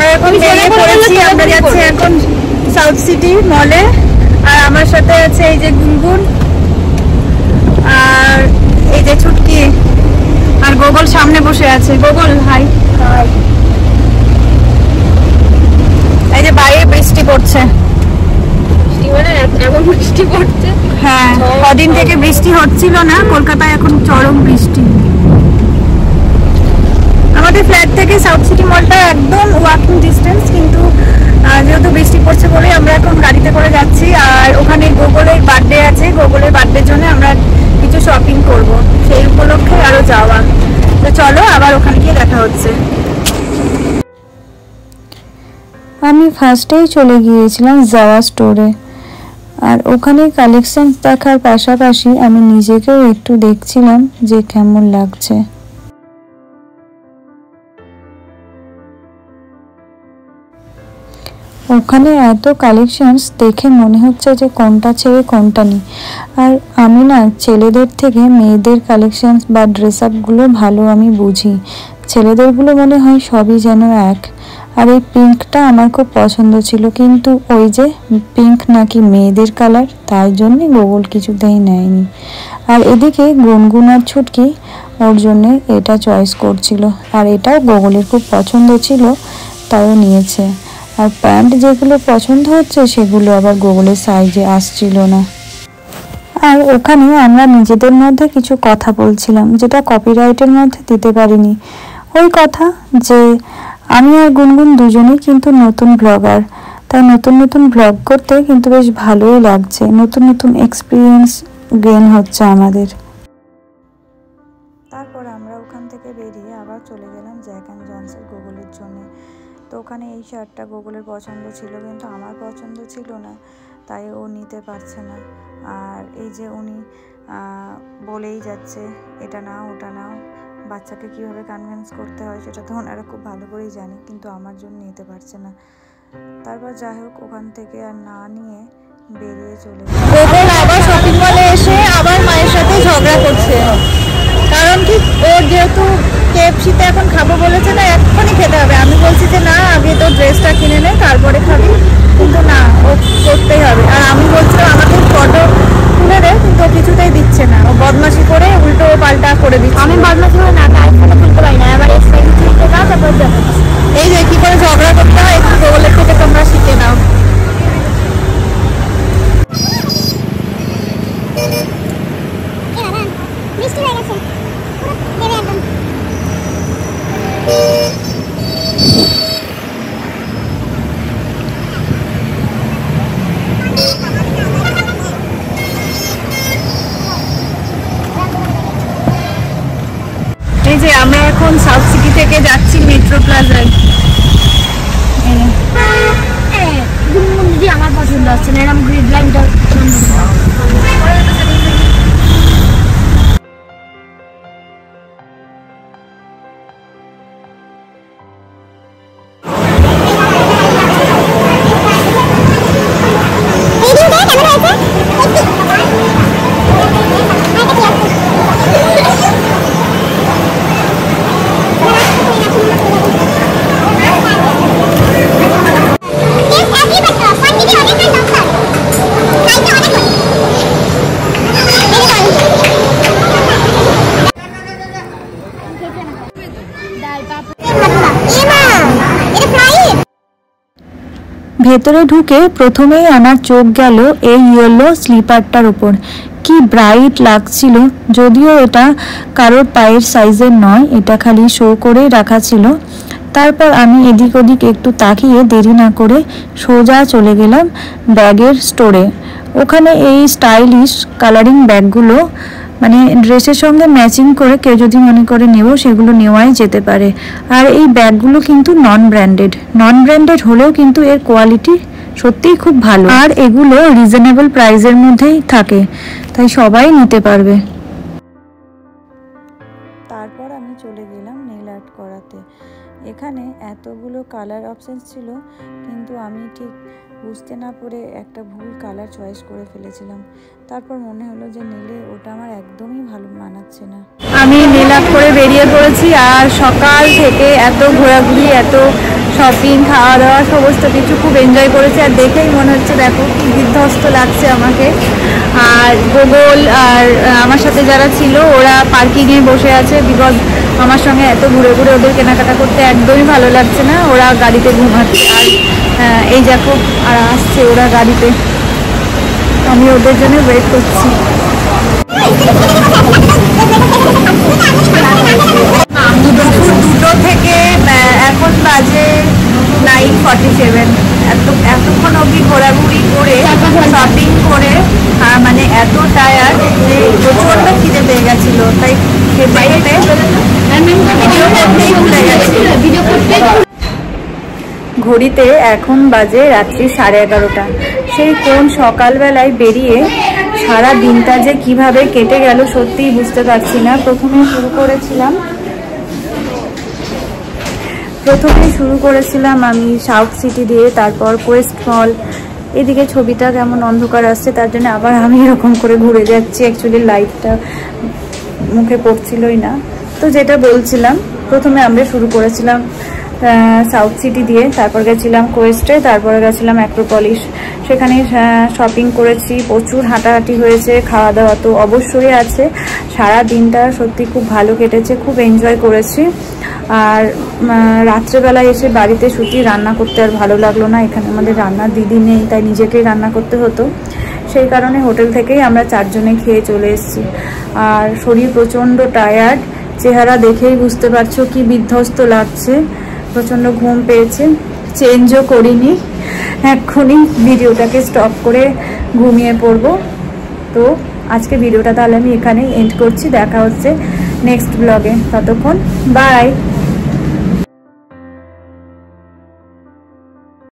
আমরা এখন বেরিয়ে পড়েছি, আমরা যাচ্ছি এখন সাউথ সিটি মলে। আর আমার সাথে আছে এই যে গুনগুন, আর এই যে ছুটকি, আর গোগল সামনে বসে আছে। গোগল হাই। এই যে বাইরে বৃষ্টি পড়ছে, এমন বৃষ্টি পড়ছে। হ্যাঁ, কদিন থেকে বৃষ্টি হচ্ছিল না, কলকাতায় এখন চরম বৃষ্টি। আমাদের ফ্ল্যাট থেকে সাউথ সিটি মলটা একদম ওয়াকিং ডিস্টেন্স, কিন্তু যেহেতু বৃষ্টি পড়ছে বলে আমরা এখন গাড়িতে করে যাচ্ছি। আর ওখানে গোগলের বার্থডে আছে, গোগলের বার্থডের জন্য আমরা কিছু শপিং করব, সেই উপলক্ষে আরো যাওয়া। তো চলো আবার ওখানে গিয়ে দেখা হচ্ছে। আমি ফার্স্টেই চলে গিয়েছিলাম জাওয়া স্টোরে, আর ওখানে কালেকশন দেখার পাশাপাশি আমি নিজেকেও একটু দেখছিলাম যে কেমন লাগছে। ওখানে এত কালেকশনস দেখে মনে হচ্ছে যে কোনটা ছেড়ে কোনটা নেই। আর আমি না ছেলেদের থেকে মেয়েদের কালেকশনস বা ড্রেস আপগুলো ভালো আমি বুঝি, ছেলেদেরগুলো মনে হয় সবই যেন এক। আর এই পিঙ্কটা আমার খুব পছন্দ ছিল, কিন্তু ওই যে পিঙ্ক নাকি মেয়েদের কালার, তাই জন্যে গোগল কিছুতেই নেয়নি। আর এদিকে গুনগুন আর ছুটকি ওর জন্যে এটা চয়েস করছিল, আর এটাও গোগলের খুব পছন্দ ছিল, তাইও নিয়েছে। আর প্যান্ট যেগুলো পছন্দ হচ্ছে সেগুলো আবার গোগলের সাইজে আসছিল না। আর ওখানে আমরা নিজেদের মধ্যে কিছু কথা বলছিলাম, যেটা কপিরাইটের মধ্যে দিতে পারিনি। ওই কথা যে আমি আর গুনগুন দুজনেই কিন্তু নতুন ব্লগার, তাই নতুন নতুন ব্লগ করতে কিন্তু বেশ ভালোই লাগছে, নতুন নতুন এক্সপিরিয়েন্স গেইন হচ্ছে আমাদের। তারপর আমরা ওখান থেকে বেরিয়ে আবার চলে গেলাম জ্যাক অ্যান্ড জনসের গোগলের জন্য। তো ওখানে এই শার্টটা গোগলের পছন্দ ছিল, কিন্তু আমার পছন্দ ছিল না, তাই ও নিতে পারছে না। আর এই যে উনি বলেই যাচ্ছে এটা নাও ওটা নাও, বাচ্চাকে কীভাবে কনভিন্স করতে হয় সেটা তো ওনারা খুব ভালো করেই জানে, কিন্তু আমার জন্য নিতে পারছে না। তারপর যাই হোক ওখান থেকে আর না নিয়ে বেরিয়ে চলে গেল। গোগল আবার শপিং মলে এসে আবার মায়ের সাথে ঝগড়া করছে, কারণ কি ওর যেহেতু কেএফসিতে এখন খাবো বলেছে না, এখনই খেতে হবে। আমি বলছি যে না, আগে তো ড্রেসটা কিনে নে তারপরে খাবি, কিন্তু না, ও করতেই হবে। আর আমি বলছিলাম আমাকে ফটো তুলে দে, কিন্তু ও কিছুতেই দিচ্ছে না, ও বদমাশি করে উল্টো পাল্টা করে দিচ্ছে। আমি বদমাশি করে না, তাই ফটো তুলতে পারি না, এবার এক্সপ্রেস তুলতে দাও, তারপর দেখো। এই যে কি করে ঝগড়া করতে হয় একটু গোগলের থেকে তোমরা শিখে নাও। এই যে আমরা এখন সাউথ সিটি থেকে যাচ্ছি মেট্রো প্লাজায়। আমার পছন্দ হচ্ছে না, এরকম গ্রিড লাইনটা ভেতরে ঢুকে প্রথমেই আমার চোখ গেল এই ইয়েলো স্লিপারটার উপর। কি ব্রাইট লাগছিল, যদিও এটা কারোর পায়ের সাইজের নয়, এটা খালি শো করেই রাখা ছিল। তারপর আমি এদিক ওদিক একটু তাকিয়ে দেরি না করে সোজা চলে গেলাম ব্যাগের স্টোরে। ওখানে এই স্টাইলিশ কালারিং ব্যাগগুলো মানে ড্রেসের সঙ্গে ম্যাচিং করে কেউ যদি মনে করে নেব সেগুলো নেওয়াই যেতে পারে। আর এই ব্যাগগুলো কিন্তু নন ব্র্যান্ডেড হলেও কিন্তু এর কোয়ালিটি সত্যিই খুব ভালো, আর এগুলো রিজনেবল প্রাইসের মধ্যেই থাকে, তাই সবাই নিতে পারবে। তারপর আমি চলে গেলাম নেল আর্ট করাতে। এখানে এতগুলো কালার অপশানস ছিল, কিন্তু আমি ঠিক বুঝতে না পারে একটা ভুল কালার চয়েস করে ফেলেছিলাম। তারপর মনে হলো যে নেলে ওটা আমার একদমই ভালো মানাচ্ছে না। আমি নেল আর্ট করে বেরিয়ে পড়েছি, আর সকাল থেকে এত ঘোরাঘুরি, এত শপিং, খাওয়া দাওয়া সমস্ত কিছু খুব এনজয় করেছি। আর দেখেই মনে হচ্ছে দেখো কি বিধ্বস্ত লাগছে আমাকে। আর গোগল আর আমার সাথে যারা ছিল ওরা পার্কিংয়ে বসে আছে, বিকজ আমার সঙ্গে এত ঘুরে ঘুরে ওদের কেনাকাটা করতে একদমই ভালো লাগছে না, ওরা গাড়িতে ঘুমাচ্ছে। আর এই দেখো আর আসছে ওরা গাড়িতে, আমি ওদের জন্য ওয়েট করছি। দুটো থেকে এখন বাজে 9:47। এতক্ষণ অবধি ঘোরাঘুরি করে শপিং করে মানে এত টায়ার্ড যে প্রচণ্ড খিদে পেয়ে গেছিলো, তাই খেতে খেতে ভিডিও করতে ঘড়িতে এখন বাজে রাত্রি 11:30। সেই কোন সকালবেলায় বেরিয়ে সারা দিনটা যে কিভাবে কেটে গেল সত্যিই বুঝতে পারছি না। প্রথমেই শুরু করেছিলাম আমি সাউথ সিটি দিয়ে, তারপর কোয়েস্ট মল। এদিকে ছবিটা কেমন অন্ধকার আসছে, তার জন্য আবার আমি এরকম করে ঘুরে যাচ্ছি। অ্যাকচুয়ালি লাইটটা মুখে পড়ছিলই না। তো যেটা বলছিলাম, প্রথমে আমরা শুরু করেছিলাম সাউথ সিটি দিয়ে, তারপর গেছিলাম কোয়েস্টে, তারপরে গেছিলাম অ্যাক্রোপলিস। সেখানে শপিং করেছি, প্রচুর হাঁটাহাঁটি হয়েছে, খাওয়া দাওয়া তো অবশ্যই আছে। সারা দিনটা সত্যি খুব ভালো কেটেছে, খুব এনজয় করেছি। আর রাত্রেবেলায় এসে বাড়িতে সত্যি রান্না করতে আর ভালো লাগলো না। এখানে আমাদের রান্নার দিদি নেই, তাই নিজেকেই রান্না করতে হতো। সেই কারণে হোটেল থেকেই আমরা 4 জনে খেয়ে চলে এসেছি। আর শরীর প্রচণ্ড টায়ার্ড, চেহারা দেখেই বুঝতে পারছো কি বিধ্বস্ত লাগছে, প্রচণ্ড ঘুম পেয়েছে। চেঞ্জও করিনি, এক্ষুনি ভিডিওটাকে স্টপ করে ঘুমিয়ে পড়বো। তো আজকে ভিডিওটা তাহলে আমি এখানেই এন্ড করছি। দেখা হচ্ছে নেক্সট ব্লগে, ততক্ষণ বাই।